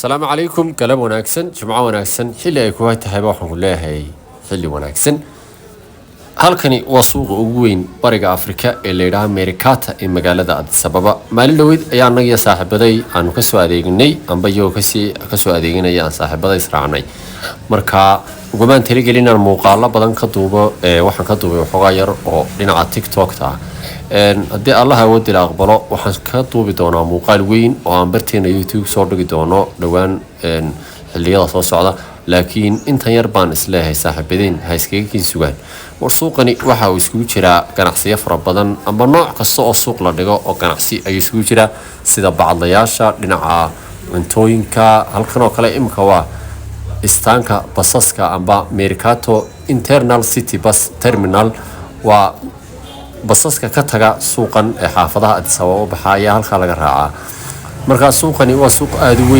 السلام عليكم كلام وناكسن جمعة وناكسن حلي أيكوها تهيبا وحن الله هاي حلي وناكسن halkani waa suuqa ugu weyn bariga Afrika ee la yiraahdo Meerikata ee magaalada Addis Ababa maalin dhaweyd ayaa anaga saaxiibaday aanu ka soo adeegnay amba iyo ka soo adeegnay aan saaxiibaday israacnay marka ugumaan tirigelinaan muuqaalo badan ka duubo waxaan ka duubay xogaa yar oo dhinaca TikTok ta haddii Allah awood ila aqbalo waxaan ka duubi doonaa muuqaal weyn oo aan barteena YouTube soo dhigi doono dhawaan xilliyada soo socda laakiin intan yar baan isleeyahay saaxiibadeen ha iskaga sugaan warsuuqani waxa uu isku jiraa ganacsiyo fara badan amba nooc kasta oo suuq la dhigo oo ganacsi ay isku jira sida bacdayaasha dhinaca cuntooyinka halkan oo kale imka waa istaanka basaska amba Meerikato Internal City Bus Terminal waa basaska ka taga suuqan ee xaafadaha Addis Ababa baxaya halka laga raacaa marka suuqani waa suuq aad u